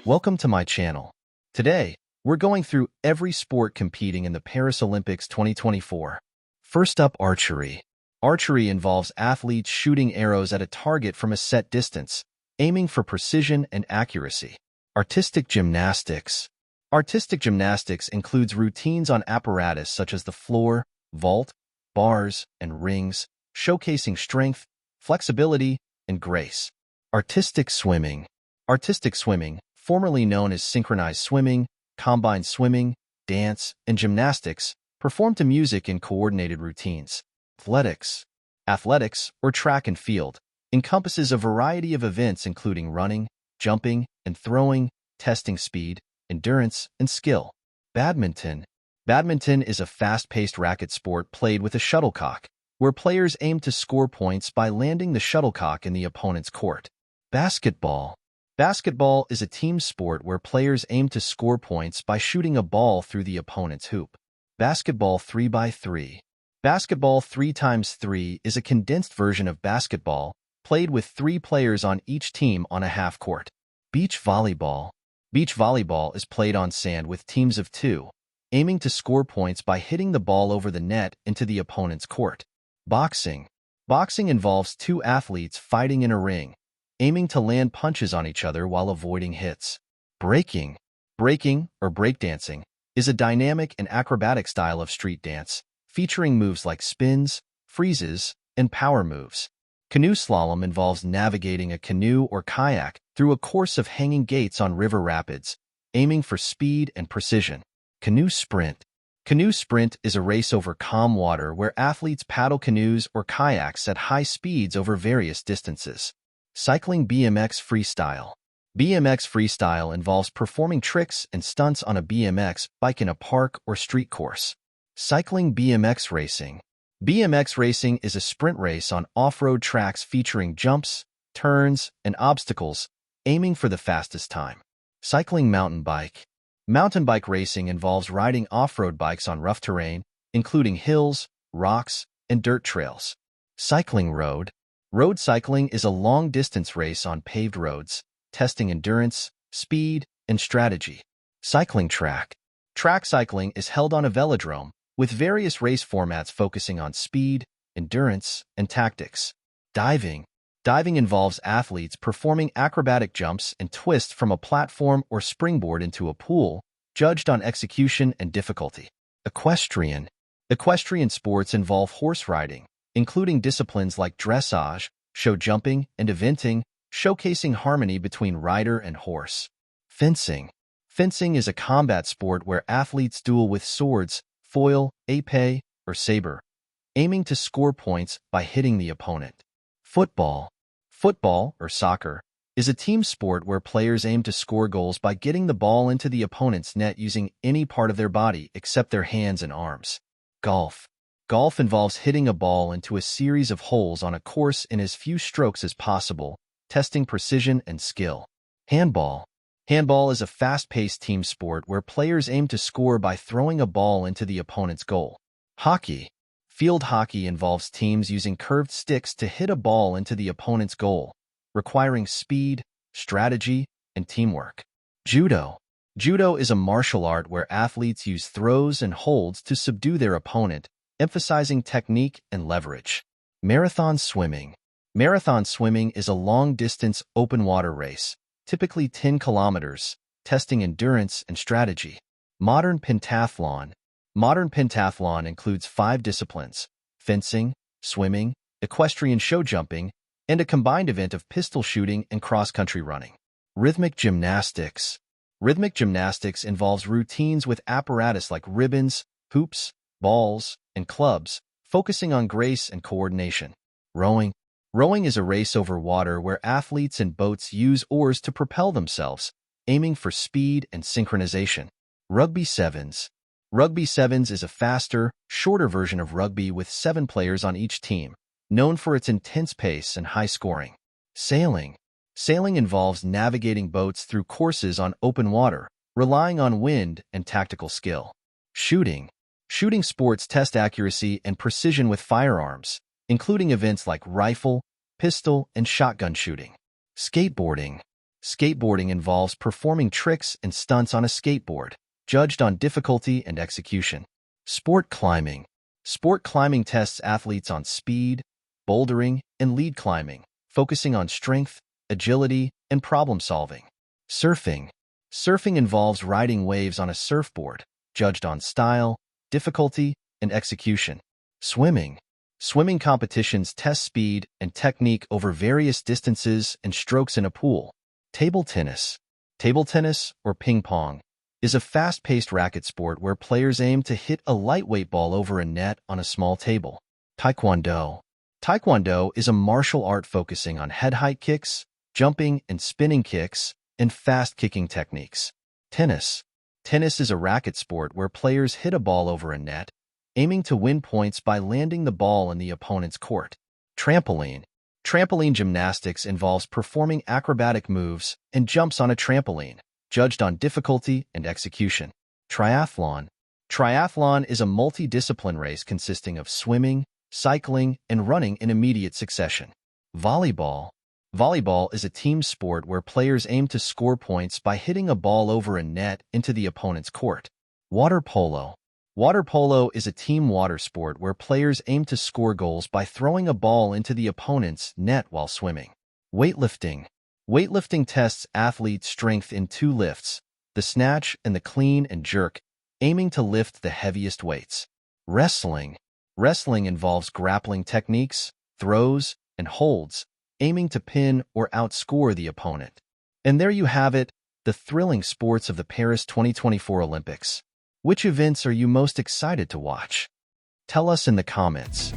Welcome to my channel. Today, we're going through every sport competing in the Paris Olympics 2024. First up, archery. Archery involves athletes shooting arrows at a target from a set distance, aiming for precision and accuracy. Artistic gymnastics. Artistic gymnastics includes routines on apparatus such as the floor, vault, bars, and rings, showcasing strength, flexibility, and grace. Artistic swimming. Artistic swimming, formerly known as synchronized swimming, combined swimming, dance, and gymnastics, performed to music in coordinated routines. Athletics. Athletics, or track and field, encompasses a variety of events including running, jumping, and throwing, testing speed, endurance, and skill. Badminton. Badminton is a fast-paced racket sport played with a shuttlecock, where players aim to score points by landing the shuttlecock in the opponent's court. Basketball. Basketball is a team sport where players aim to score points by shooting a ball through the opponent's hoop. Basketball 3x3. Basketball 3x3 is a condensed version of basketball, played with 3 players on each team on a half court. Beach volleyball. Beach volleyball is played on sand with teams of 2, aiming to score points by hitting the ball over the net into the opponent's court. Boxing. Boxing involves 2 athletes fighting in a ring, aiming to land punches on each other while avoiding hits. Breaking. Breaking, or breakdancing, is a dynamic and acrobatic style of street dance, featuring moves like spins, freezes, and power moves. Canoe slalom involves navigating a canoe or kayak through a course of hanging gates on river rapids, aiming for speed and precision. Canoe sprint. Canoe sprint is a race over calm water where athletes paddle canoes or kayaks at high speeds over various distances. Cycling BMX freestyle. BMX freestyle involves performing tricks and stunts on a BMX bike in a park or street course. Cycling BMX racing. BMX racing is a sprint race on off-road tracks featuring jumps, turns, and obstacles, aiming for the fastest time. Cycling mountain bike. Mountain bike racing involves riding off-road bikes on rough terrain, including hills, rocks, and dirt trails. Cycling road. Road cycling is a long-distance race on paved roads, testing endurance, speed, and strategy. Cycling track. Track cycling is held on a velodrome, with various race formats focusing on speed, endurance, and tactics. Diving. Diving involves athletes performing acrobatic jumps and twists from a platform or springboard into a pool, judged on execution and difficulty. Equestrian. Equestrian sports involve horse riding, including disciplines like dressage, show jumping, and eventing, showcasing harmony between rider and horse. Fencing. Fencing is a combat sport where athletes duel with swords, foil, épée, or saber, aiming to score points by hitting the opponent. Football. Football, or soccer, is a team sport where players aim to score goals by getting the ball into the opponent's net using any part of their body except their hands and arms. Golf. Golf involves hitting a ball into a series of holes on a course in as few strokes as possible, testing precision and skill. Handball. Handball is a fast-paced team sport where players aim to score by throwing a ball into the opponent's goal. Hockey. Field hockey involves teams using curved sticks to hit a ball into the opponent's goal, requiring speed, strategy, and teamwork. Judo. Judo is a martial art where athletes use throws and holds to subdue their opponent, emphasizing technique and leverage. Marathon swimming. Marathon swimming is a long-distance open-water race, typically 10 kilometers, testing endurance and strategy. Modern pentathlon. Modern pentathlon includes 5 disciplines: fencing, swimming, equestrian show jumping, and a combined event of pistol shooting and cross-country running. Rhythmic gymnastics. Rhythmic gymnastics involves routines with apparatus like ribbons, hoops, balls, and clubs, focusing on grace and coordination. Rowing. Rowing is a race over water where athletes in boats use oars to propel themselves, aiming for speed and synchronization. Rugby sevens. Rugby sevens is a faster, shorter version of rugby with 7 players on each team, known for its intense pace and high scoring. Sailing. Sailing involves navigating boats through courses on open water, relying on wind and tactical skill. Shooting. Shooting sports test accuracy and precision with firearms, including events like rifle, pistol, and shotgun shooting. Skateboarding. Skateboarding involves performing tricks and stunts on a skateboard, judged on difficulty and execution. Sport climbing. Sport climbing tests athletes on speed, bouldering, and lead climbing, focusing on strength, agility, and problem-solving. Surfing. Surfing involves riding waves on a surfboard, judged on style, difficulty, and execution. Swimming. Swimming competitions test speed and technique over various distances and strokes in a pool. Table tennis. Table tennis, or ping pong, is a fast-paced racket sport where players aim to hit a lightweight ball over a net on a small table. Taekwondo. Taekwondo is a martial art focusing on head-height kicks, jumping and spinning kicks, and fast-kicking techniques. Tennis. Tennis is a racket sport where players hit a ball over a net, aiming to win points by landing the ball in the opponent's court. Trampoline. Trampoline gymnastics involves performing acrobatic moves and jumps on a trampoline, judged on difficulty and execution. Triathlon. Triathlon is a multi-discipline race consisting of swimming, cycling, and running in immediate succession. Volleyball. Volleyball is a team sport where players aim to score points by hitting a ball over a net into the opponent's court. Water polo. Water polo is a team water sport where players aim to score goals by throwing a ball into the opponent's net while swimming. Weightlifting. Weightlifting tests athletes' strength in two lifts, the snatch and the clean and jerk, aiming to lift the heaviest weights. Wrestling. Wrestling involves grappling techniques, throws, and holds, aiming to pin or outscore the opponent. And there you have it, the thrilling sports of the Paris 2024 Olympics. Which events are you most excited to watch? Tell us in the comments.